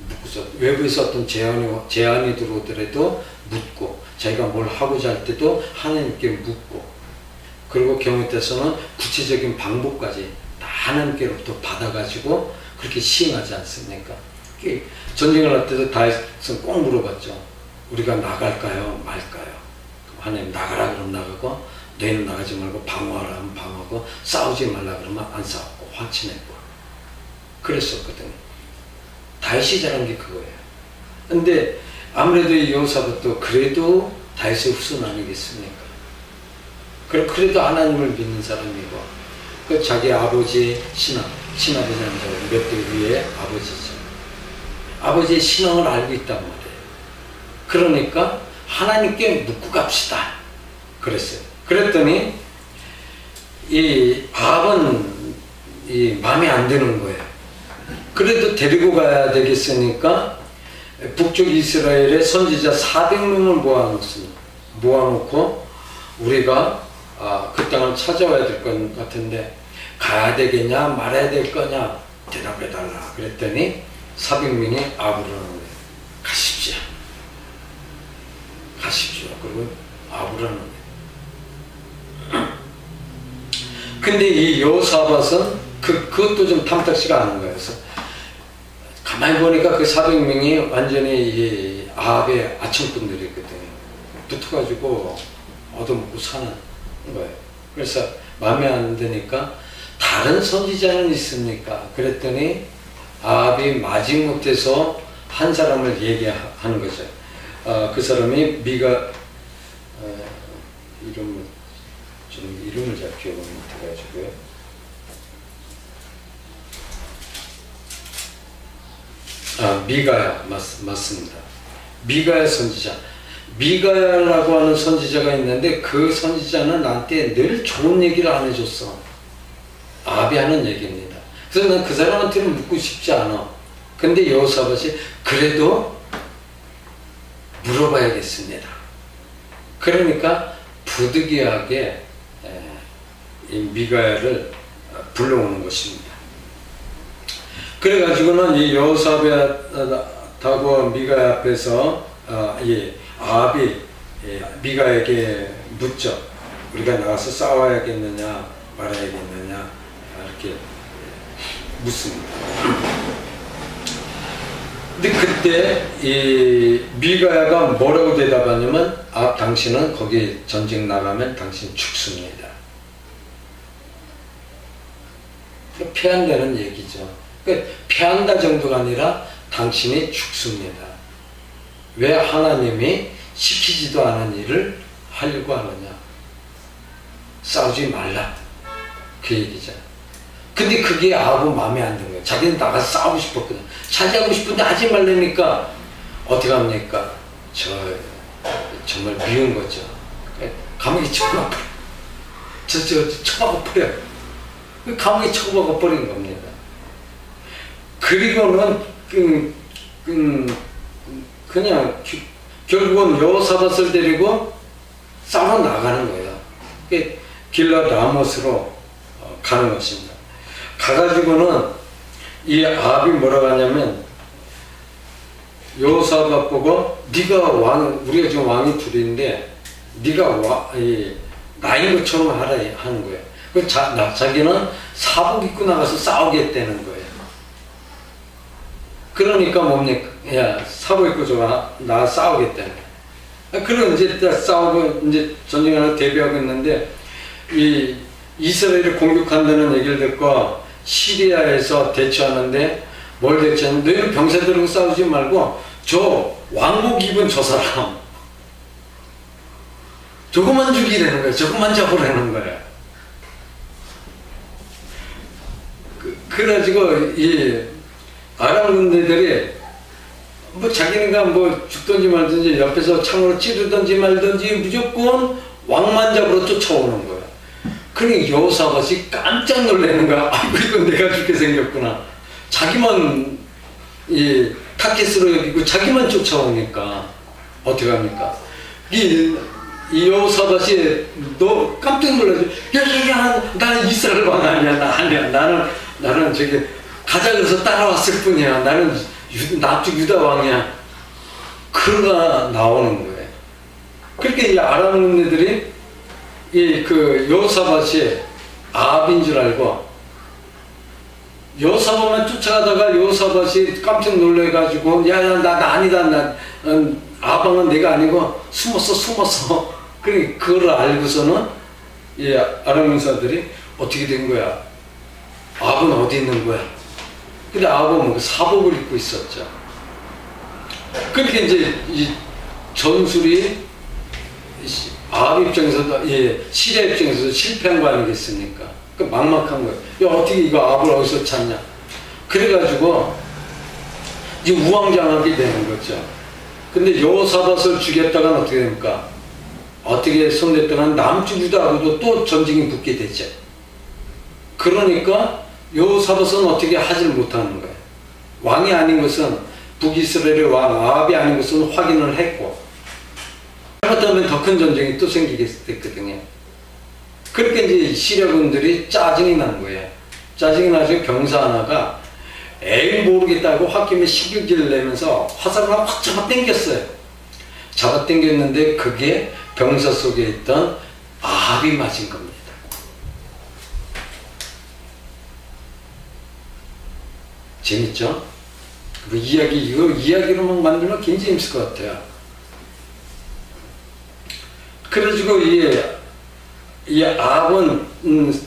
묻고서 외부에서 어떤 제안이 들어오더라도 묻고, 자기가 뭘 하고자 할 때도 하나님께 묻고, 그리고 경우에 따라서는 구체적인 방법까지 다 하나님께로부터 받아가지고 그렇게 시행하지 않습니까? 전쟁을 할 때도 다윗은 꼭 물어봤죠. 우리가 나갈까요? 말까요? 하나님 나가라 그러면 나가고, 너희는 나가지 말고 방어하라 하면 방어하고, 싸우지 말라 그러면 안 싸웠고 화친했고 그랬었거든요. 다윗이 잘한 게 그거예요. 근데 아무래도 이 여호사밧도 그래도 다윗의 후손 아니겠습니까? 그래도 하나님을 믿는 사람이고, 그 자기 아버지의 신앙이라는 사람, 몇 대 위에 아버지죠. 아버지의 신앙을 알고 있단 말이에요. 그러니까 하나님께 묻고 갑시다 그랬어요. 그랬더니 이 아합은 마음에 안 드는 거예요. 그래도 데리고 가야 되겠으니까 북쪽 이스라엘의 선지자 400명을 모아놓고 우리가 그 땅을 찾아와야 될 것 같은데 가야 되겠냐 말아야 될 거냐 대답해달라 그랬더니 400명이 아합을 하는 거예요. 가십시오. 그리고 아합을 하는 거예요. 근데 이 여호사밧은 그것도 좀 탐탁지가 않은 거예요. 그래서 가만히 보니까 그 400명이 완전히 이 아합의 아청꾼들이거든요. 붙어가지고 얻어먹고 사는 거예요. 그래서 마음에 안 드니까 다른 선지자는 있습니까? 그랬더니 아합이 마지못해서 한 사람을 얘기하는 거죠. 그 사람이 이름을 잘 기억을 못해가지고요. 미가야 맞습니다. 미가야 선지자. 미가야라고 하는 선지자가 있는데 그 선지자는 나한테 늘 좋은 얘기를 안 해줬어. 아합이 하는 얘기입니다. 그래서 난 그 사람한테는 묻고 싶지 않아. 근데 여호사밧이 그래도 물어봐야겠습니다. 그러니까 부득이하게 이 미가야를 불러오는 것입니다. 그래가지고는 이 여호사밧하고 미가야 앞에서 아합이 미가야에게 묻죠. 우리가 나가서 싸워야겠느냐 말아야겠느냐 이렇게 묻습니다. 근데 그때 이 미가야가 뭐라고 대답하냐면 당신은 거기 전쟁 나가면 당신 죽습니다. 패한다는 얘기죠. 그러니까 패한다 정도가 아니라 당신이 죽습니다. 왜 하나님이 시키지도 않은 일을 하려고 하느냐. 싸우지 말라. 그 얘기죠. 근데 그게 아합은 마음에 안 드는 거예요. 자기는 나가서 싸우고 싶었거든. 차지하고 싶은데 하지 말라니까 어떻게 합니까? 정말 미운 거죠. 감옥에 쳐박아 버려요. 감옥에 쳐박아 버린 겁니다. 그리고는 그냥 결국은 여호사밧을 데리고 싸워 나가는 거예요. 길랏 라못으로 가는 것입니다. 가가지고는 이 아합이 뭐라고 하냐면 여호사밧 보고 네가 우리가 지금 왕이 둘인데 네가 나인 것처럼 하라 하는 거예요. 자기는 사복 입고 나가서 싸우겠다는 거예요. 그러니까 뭡니까? 야, 사복 입고 나 싸우겠다는 거예요. 그런 이제 싸우고 이제 전쟁하러 대비하고 있는데 이 이스라엘이 공격한다는 얘기를 듣고 시리아에서 대처하는데 뭘 대처하는데 너희는 병사들하고 싸우지 말고 저 왕복 입은 저 사람 저거만 죽이라는 거야. 저거만 잡으라는 거야. 그래가지고 이 아람 군대들이 뭐 자기네가 뭐 죽든지 말든지 옆에서 창으로 찌르든지 말든지 무조건 왕만 잡으러 쫓아오는 거야. 그러니 여호사밧이 깜짝 놀라는 거야. 아이고 이건 내가 죽게 생겼구나. 자기만 이 타켓으로 여기고 자기만 쫓아오니까 어떻게 합니까? 이 여호사밧이 너 깜짝 놀라지. 야, 나는 이스라엘 왕 아니야. 나 아니야. 나는 저기 가자 그래서 따라왔을 뿐이야. 나는 납죽 유다 왕이야. 그러가 나오는 거예요. 그렇게 이 아람 군대들이 이 그 여호사밧이 아합인 줄 알고 여호사밧만 쫓아가다가 여호사밧이 깜짝 놀래가지고 야야 나 아니다. 나 아방은 내가 아니고 숨었어. 그러니 그걸 알고서는 이 아람 군사들이 어떻게 된 거야? 아합은 어디 있는 거야? 근데 아합은 사복을 입고 있었죠. 그렇게 이제 이 전술이 아합 입장에서도 시리아 입장에서도 실패한 거 아니겠습니까? 그 막막한 거예요. 야 어떻게 이거 아합을 어디서 찾냐? 그래가지고 이제 우왕좌왕하게 되는 거죠. 근데 여호사밧을 죽였다가는 어떻게 됩니까? 어떻게 손댔다가 남쪽 유다하고도 또 전쟁이 붙게 되죠. 그러니까 여호사밧은 어떻게 하질 못하는 거예요. 왕이 아닌 것은 북이스라엘의 왕 아합이 아닌 것은 확인을 했고 잘못하면 더 큰 전쟁이 또 생기게 됐거든요. 그렇게 이제 시리아군들이 짜증이 난 거예요. 짜증이 나서 병사 하나가 에이 모르겠다고 홧김에 시기를 내면서 화살을 확 잡아당겼어요. 잡아당겼는데 그게 병사 속에 있던 아합이 맞은 겁니다. 재밌죠? 이거 이야기로만 만들면 굉장히 재밌을 것 같아요. 그래가지고 이 아합은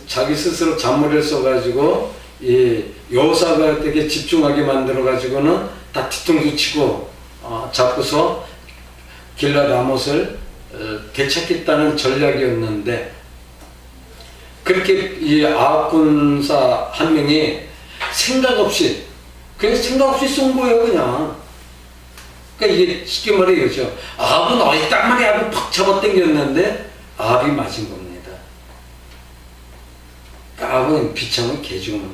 자기 스스로 잔머리를 써가지고 이 여호사밧에게 집중하게 만들어가지고는 다 뒤통수 치고 잡고서 길랏 라못을 되찾겠다는 전략이었는데 그렇게 이 아합 군사 한 명이 생각 없이 쏜 거예요 그냥. 그러니까 이게 쉽게 말해 이거죠. 아합은 어디 딱 말이 아합을 팍 잡아당겼는데 아합이 맞은 겁니다. 아합은 비참한 개죽음.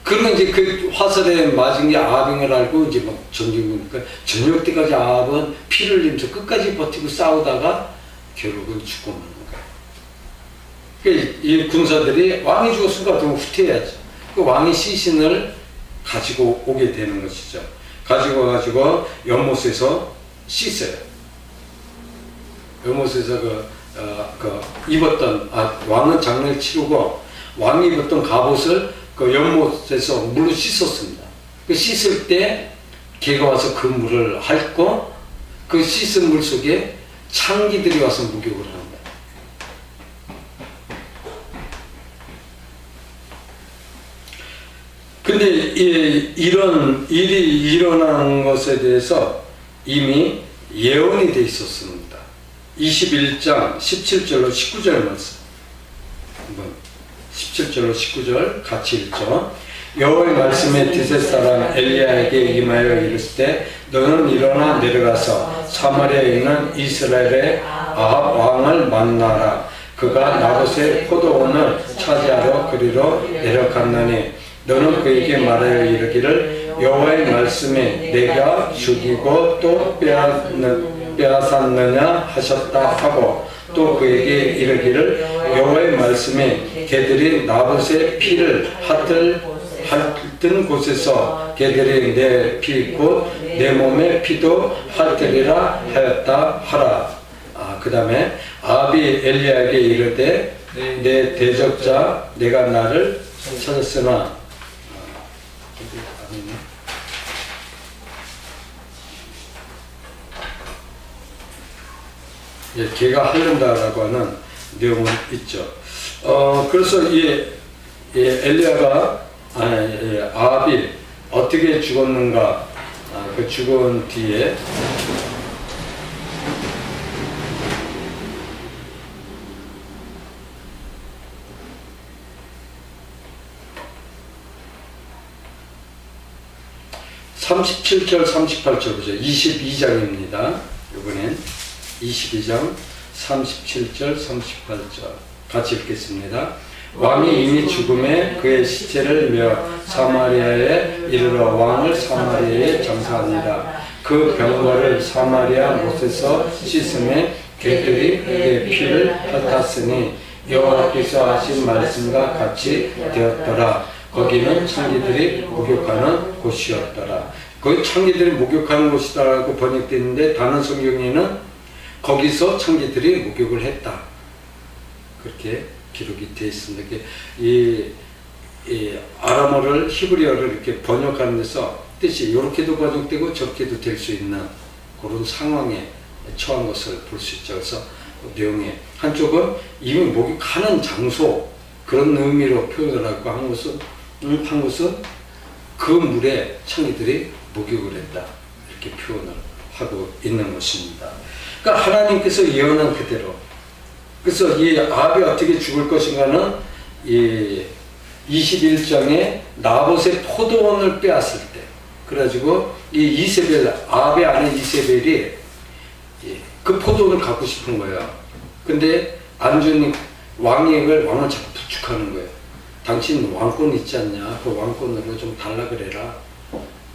그러면 이제 그 화살에 맞은 게 아합인 걸 알고 이제 막 전쟁이니까 저녁 때까지 아합은 피를 흘리면서 끝까지 버티고 싸우다가 결국은 죽고 마는 거예요. 그러니까 이 군사들이 왕이 죽었을 것 같으면 후퇴해야죠. 그 왕의 시신을 가지고 오게 되는 것이죠. 가지고 와가지고 연못에서 씻어요. 연못에서 입었던 왕은 장례를 치르고 왕이 입었던 갑옷을 그 연못에서 물로 씻었습니다. 그 씻을 때 개가 와서 그 물을 핥고 그 씻은 물 속에 창기들이 와서 목욕을 하는 거예요. 근데 이런 일이 일어난 것에 대해서 이미 예언이 돼 있었습니다. 21장 17절로 19절 말씀. 17절로 19절 같이 읽죠. 여호와의 말씀에 디셋 사람 엘리야에게 임하여 이르시되 너는 일어나 내려가서 사마리아에 있는 이스라엘의 아합 왕을 만나라. 그가 나봇의 포도원을 차지하러 그리로 내려갔나니 너는 그에게 말하여 이르기를 여호와의 말씀에 내가 죽이고 또 빼앗았느냐 하셨다 하고 또 그에게 이르기를 여호와의 말씀에 개들이 나봇의 피를 핥은 곳에서 개들이 내 피 곧 내 몸의 피도 핥으리라 하였다 하라. 그 다음에 아합이 엘리야에게 이르되 내 대적자 내가 나를 찾았으나 개가 핥는다라고 하는 내용은 있죠. 그래서 이 엘리야가 아합이 어떻게 죽었는가, 그 죽은 뒤에 (37절) (38절) 보죠. 22장입니다. 이번엔 22장 37절 38절 같이 읽겠습니다. 왕이 이미 죽음에 그의 시체를 메어 사마리아에 이르러 왕을 사마리아에 장사하니라. 그 병거를 사마리아 못에서 씻음에 개들이 그의 피를 핥았으니 여호와께서 하신 말씀과 같이 되었더라. 거기는 창기들이 목욕하는 곳이었더라. 거기 창기들이 목욕하는 곳이다라고 번역되어 있는데 다른 성경에는 거기서 창기들이 목욕을 했다, 그렇게 기록이 되어 있습니다. 이 아람어를 히브리어를 이렇게 번역하는 데서 뜻이 이렇게도 번역되고 저렇게도 될 수 있는 그런 상황에 처한 것을 볼 수 있죠. 그래서 내용에 한쪽은 이미 목욕하는 장소, 그런 의미로 표현을 하고 한 것은 그 물에 창기들이 목욕을 했다, 이렇게 표현을 하고 있는 것입니다. 그러니까 하나님께서 예언한 그대로, 그래서 이 아합이 어떻게 죽을 것인가는 이 21장에 나봇의 포도원을 빼앗을 때, 그래가지고 이 이세벨, 아합의 아내 이세벨이 그 포도원을 갖고 싶은 거예요. 근데 안 주니 왕을 자꾸 부축하는 거예요. 당신 왕권 있지 않냐? 그 왕권으로 좀 달라 그래라.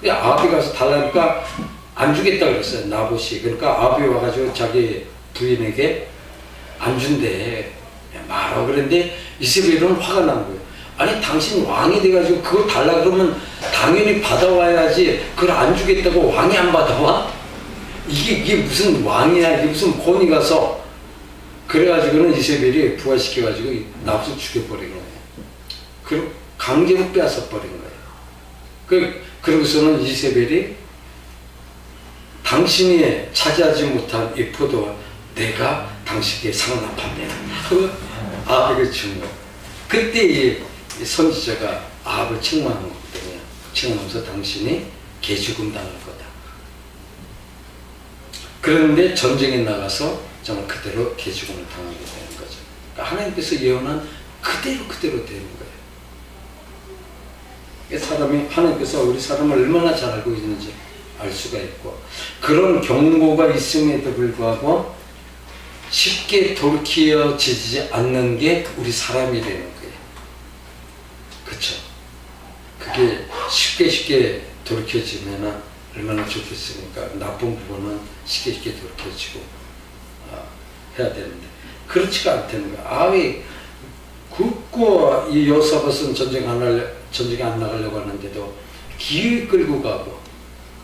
아합이 가서 달라니까 안 주겠다 그랬어요, 나봇이. 그러니까 아합이 와가지고 자기 부인에게 안 준대 말하고 그랬는데 이세벨은 화가 난 거예요. 아니 당신 왕이 돼가지고 그거 달라 그러면 당연히 받아와야지, 그걸 안 주겠다고 왕이 안 받아와? 이게 무슨 왕이야, 이게 무슨 본이 가서. 그래가지고는 이세벨이 부활시켜가지고 나봇을 죽여버린 거예요. 그리고 강제로 빼앗아 버린 거예요. 그러고서는 이세벨이 당신이 차지하지 못한 이 포도와 내가 당신께 상납한다 하고 아합에게 준 거예요. 그때 이 선지자가 아합을 책망한 거거든요. 책망하면서 당신이 개죽음 당할 거다. 그런데 전쟁에 나가서 정말 그대로 개죽음을 당하게 되는 거죠. 그러니까 하나님께서 예언한 그대로 되는 거예요. 하나님께서 우리 사람을 얼마나 잘 알고 있는지 알 수가 있고, 그런 경고가 있음에도 불구하고 쉽게 돌이켜지지 않는 게 우리 사람이 되는 거예요. 그쵸? 그게 쉽게 돌이켜지면 얼마나 좋겠습니까? 나쁜 부분은 쉽게 돌이켜지고 해야 되는데 그렇지가 않다는 거예요. 아합이 굳고 이 여호사밧은 전쟁 안 나가려고 하는데도 기회 끌고 가고,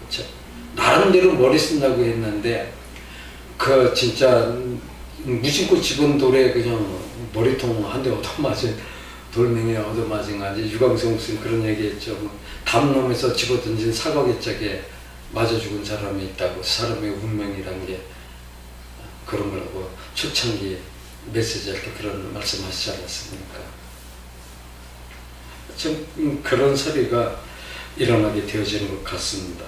그쵸? 나름대로 머리 쓴다고 했는데 그 진짜 무심코 집은 돌에 그냥 머리통 한 대 얻어맞은, 돌멩이에 얻어맞은 건지, 유광성 무슨 그런 얘기했죠. 담nom에서 집어던진 사과개짝에 맞아 죽은 사람이 있다고, 사람의 운명이란 게 그런 거라고 초창기 메시지할 때 그런 말씀하시지 않았습니까? 참 그런 사례가 일어나게 되어지는 것 같습니다.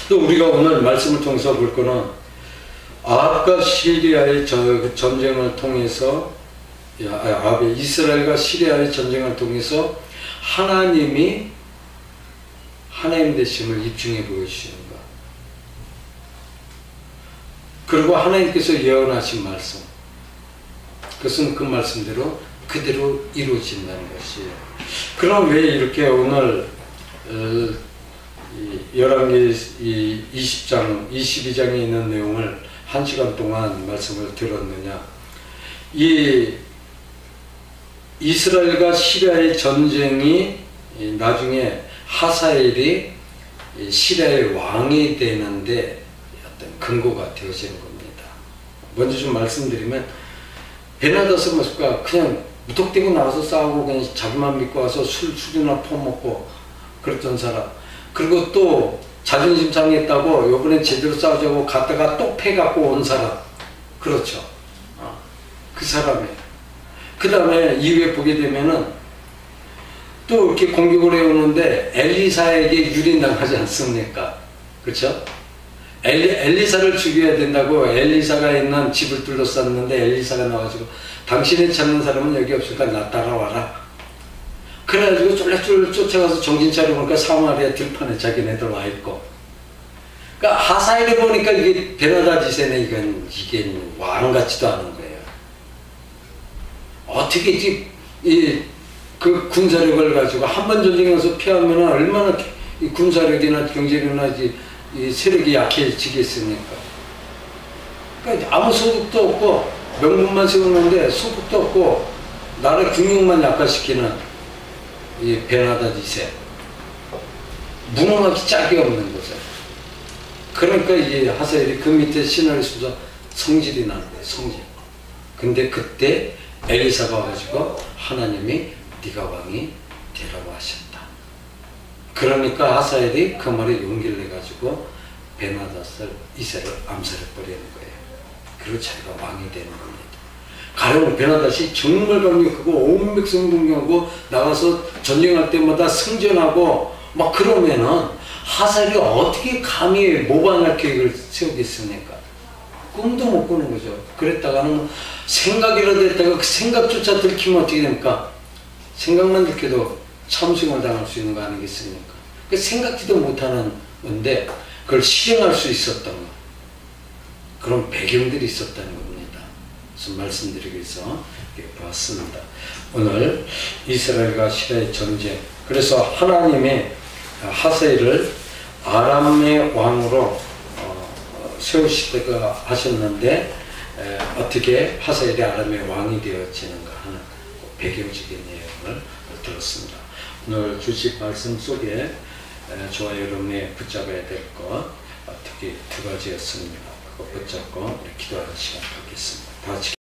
또 우리가 오늘 말씀을 통해서 볼 거는 아합과 시리아의 전쟁을 통해서, 아합의 이스라엘과 시리아의 전쟁을 통해서 하나님 되심을 입증해 보여주시는 것. 그리고 하나님께서 예언하신 말씀, 그것은 그 말씀대로 그대로 이루어진다는 것이에요. 그럼 왜 이렇게 오늘 열왕기 20장, 22장에 있는 내용을 1시간 동안 말씀을 들었느냐? 이 이스라엘과 시리아의 전쟁이 나중에 하사엘이 시리아의 왕이 되는데 어떤 근거가 되어지는 겁니다. 먼저 좀 말씀드리면, 베나다스가 그냥 무턱대고 나와서 싸우고 그냥 자기만 믿고 와서 술이나 퍼먹고 그랬던 사람, 그리고 또 자존심 상했다고 요번에 제대로 싸우자고 갔다가 또 패갖고 온 사람. 그렇죠. 그 사람이에요. 그 다음에 이후에 보게 되면은 또 이렇게 공격을 해오는데 엘리사에게 유린당하지 않습니까? 그렇죠? 엘리사를 죽여야 된다고 엘리사가 있는 집을 둘러쌌는데 엘리사가 나와가지고 당신이 찾는 사람은 여기 없으니까 나 따라와라. 그래가지고 쫄래쫄래 쫓아가서 정신 차려보니까 사마리아 들판에 자기네들 와있고. 그러니까 하사엘에 보니까 이게 베나다짓에는 이게 왕 같지도 않은 거예요. 어떻게 그 군사력을 가지고 한 번 전쟁에서 피하면 얼마나 이 군사력이나 경제력이나 이 세력이 약해지겠습니까? 그러니까 아무 소득도 없고 명분만 세우는데 소득도 없고 나라 국력만 약화시키는 이 베나다짓에 무능하기 짝이 없는 거죠. 그러니까 이 하사엘이 그 밑에 신하를 쏘서 성질이 나는 거예요. 성질. 근데 그때 엘리사가 와가지고 하나님이 네가 왕이 되라고 하셨다. 그러니까 하사엘이 그 말에 용기를 내가지고 베나다스 이세를 암살해버리는 거예요. 그리고 자기가 왕이 되는 겁니다. 가령 베나다시 정말 강력하고 온 백성 동경하고 나가서 전쟁할 때마다 승전하고 막 그러면은 하사엘이 어떻게 감히 모방할 계획을 세우겠습니까? 꿈도 못 꾸는 거죠. 그랬다가는 생각이라도 했다가 그 생각조차 들키면 어떻게 됩니까? 생각만 들켜도 참승을 당할 수 있는 거 아니겠습니까? 그 생각지도 못하는 건데 그걸 실행할 수 있었던 거. 그런 배경들이 있었다는 겁니다. 그래서 말씀드리기 위해서 보았습니다. 오늘 이스라엘과 시리아의 전쟁. 그래서 하나님이 하사엘을 아람의 왕으로 세우시다가 하셨는데 어떻게 하사엘이 아람의 왕이 되어지는가 하는 배경적인 내용을 들었습니다. 오늘 주식 말씀 속에 저와 여러분이 붙잡아야 될 것 특히 두 가지였습니다. 그거 붙잡고 기도하는 시간 갖겠습니다. 다 같이